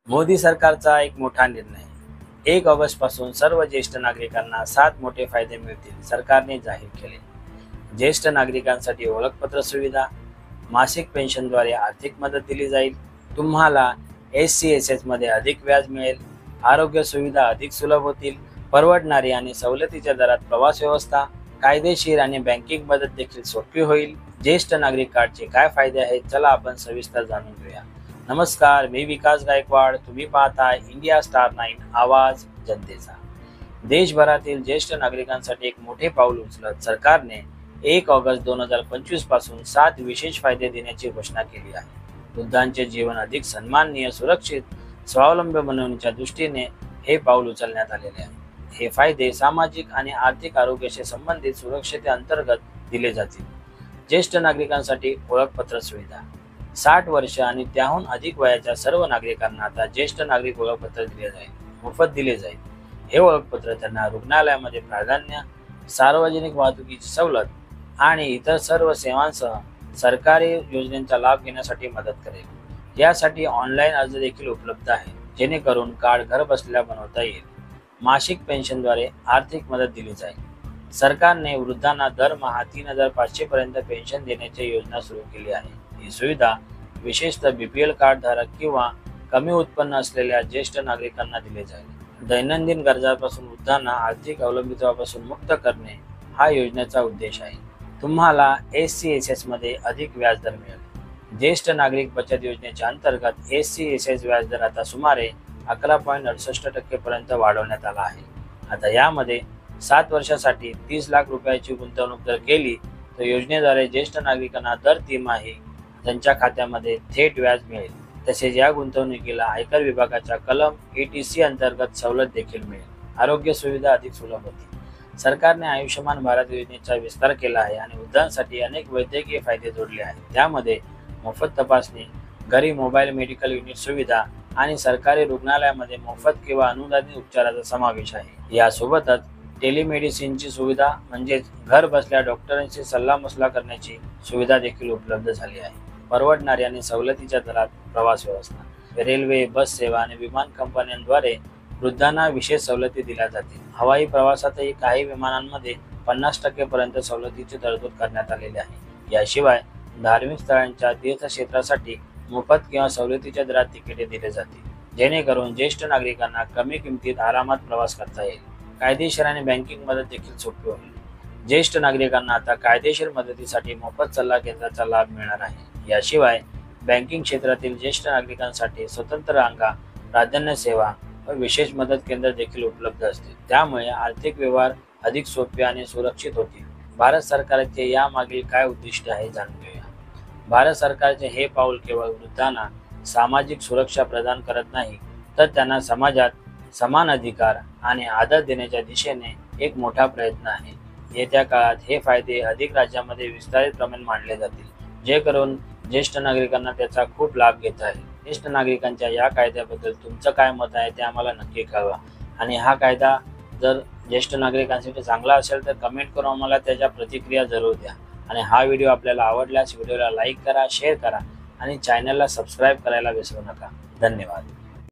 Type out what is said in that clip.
मोदी सरकारचा एक मोठा निर्णय। 1 ऑगस्ट पासून सर्व ज्येष्ठ नागरिकांना 7 मोठे फायदे मिळतील, सरकारने जाहीर केले। ज्येष्ठ नागरिकांसाठी ओळखपत्र सुविधा, मासिक पेन्शनद्वारे आर्थिक मदत दिली जाईल, तुम्हाला SC/SS मध्ये अधिक व्याज मिळेल, आरोग्य सुविधा अधिक सुलभ होतील, परवडणारी आणि सवलतीच्या दरात प्रवास व्यवस्था, कायदेशीर आणि बँकिंग मदत देखील सोपी होईल। ज्येष्ठ नागरिक कार्डचे काय फायदे आहेत, चला आपण सविस्तर जाणून घेऊया। नमस्कार, मी विकास गायकवाड, तुम्ही पाहताय इंडिया स्टार 9 आवाज जनतेचा। देशभरातील ज्येष्ठ नागरिकांसाठी एक मोठे पाऊल उचलत सरकारने 1 ऑगस्ट 2025 पासून 7 विशेष फायदे देण्याची घोषणा केली आहे। वृद्धांचे जीवन अधिक सन्माननीय, सुरक्षित, स्वावलंबी बनवण्याच्या दृष्टीने हे पाऊल उचलण्यात आलेले आहे। हे फायदे सामाजिक आणि आर्थिक आरोग्याशी संबंधित सुरक्षिततेअंतर्गत दिले जातील। ज्येष्ठ नागरिकांसाठी ओळखपत्र सुविधा, 60 वर्ष आणि त्याहून अधिक वयाच्या सर्व नागरिकांना आता ज्येष्ठ नागरिक ओळखपत्र मोफत दिले जाईल। हे ओळखपत्र त्यांना रुग्णालयामध्ये प्राधान्य, सार्वजनिक वाहतुकीची सवलत आणि इतर सर्व सेवांसह सरकारी योजनांचा लाभ घेण्यासाठी मदत करेल। यासाठी ऑनलाईन अर्ज देखील उपलब्ध आहे, जेणेकरून कार्ड घर बसल्या बनवता येईल। मासिक पेन्शनद्वारे आर्थिक मदत दिली जाईल। सरकारने वृद्धांना दरमहा 3500 पर्यंत पेन्शन देण्याची योजना सुरू केली आहे। ही सुविधा विशेषतः BPL कार्ड धारक किंवा कमी उत्पन्न असलेल्या ज्येष्ठ नागरिकांना दिले जाईल। दैनंदिन गरजांपासून वृद्धांना आर्थिक अवलंबित्वापासून मुक्त करणे हा योजनेचा उद्देश आहे। तुम्हाला SC/SS मध्ये अधिक व्याजदर मिळेल। ज्येष्ठ नागरिक बचत योजनेच्या अंतर्गत SC/SS व्याजदर आता सुमारे 11.68% पर्यंत वाढवण्यात आला आहे। आता यामध्ये 7 वर्षासाठी 30 लाख रुपयाची गुंतवणूक जर केली तर योजनेद्वारे ज्येष्ठ नागरिकांना दर तिमाही त्यांच्या खात्यामध्ये थेट व्याज मिळेल। तसेच या गुंतवणुकीला आयकर विभागाच्या कलम 80C अंतर्गत सवलत देखील मिळेल। आरोग्य सुविधा अधिक सुलभ होतील। सरकारने आयुष्यमान भारत योजनेचा विस्तार केला आहे आणि वृद्धांसाठी अनेक वैद्यकीय फायदे जोडले आहेत। त्यामध्ये मोफत तपासणी, घरी मोबाईल मेडिकल युनिट सुविधा आणि सरकारी रुग्णालयामध्ये मोफत किंवा अनुदानित उपचाराचा समावेश आहे। यासोबतच टेलिमेडिसिनची सुविधा म्हणजेच घर बसल्या डॉक्टरांशी सल्लामसलत करण्याची सुविधा देखील उपलब्ध झाली आहे। परवडणारी आणि सवलतीच्या दरात प्रवास व्यवस्था, रेल्वे, बस सेवा आणि विमान कंपन्यांद्वारे वृद्धांना विशेष सवलती दिल्या जातील। हवाई प्रवासातही काही विमानांमध्ये 50% पर्यंत सवलतीची तरतूद करण्यात आलेली आहे। याशिवाय धार्मिक स्थळांच्या तीर्थक्षेत्रासाठी मोफत किंवा सवलतीच्या दरात तिकिटे दिले जातील, जेणेकरून ज्येष्ठ नागरिकांना कमी किमतीत आरामात प्रवास करता येईल। कायदेशीर आणि बँकिंग मदत देखील सोपी होईल। ज्येष्ठ नागरिकांना आता कायदेशीर मदतीसाठी मोफत सल्ला केंद्राचा लाभ मिळणार आहे। याशिवाय बँकिंग क्षेत्रातील ज्येष्ठ नागरिकांसाठी स्वतंत्र रांगा, प्राधान्य सेवा व विशेष मदत केंद्र देखील उपलब्ध असतील। त्यामुळे आर्थिक व्यवहार अधिक सोपे आणि सुरक्षित होतील। भारत सरकारचे यामागील काय उद्दिष्ट आहे जाणून घेऊया। भारत सरकारचे हे पाऊल केवळ वृद्धांना सामाजिक सुरक्षा प्रदान करत नाही, तर त्यांना समाजात समान अधिकार आणि आदर देण्याच्या दिशेने एक मोठा प्रयत्न आहे। येत्या काळात हे फायदे अधिक राज्यांमध्ये विस्तारित प्रमाणात मांडले जातील, जे करून ज्येष्ठ नागरिकांना त्याचा खूप लाभ घेता येईल। ज्येष्ठ नागरिकांच्या या कायद्याबद्दल तुमचं काय मत आहे ते आम्हाला नक्की कळवा आणि हा कायदा जर ज्येष्ठ नागरिकांसाठी चांगला असेल तर कमेंट करून आम्हाला त्याच्या प्रतिक्रिया जरूर द्या। आणि हा व्हिडिओ आपल्याला आवडल्यास व्हिडिओला लाईक करा, शेअर करा आणि चॅनलला सबस्क्राईब करायला विसरू नका। धन्यवाद।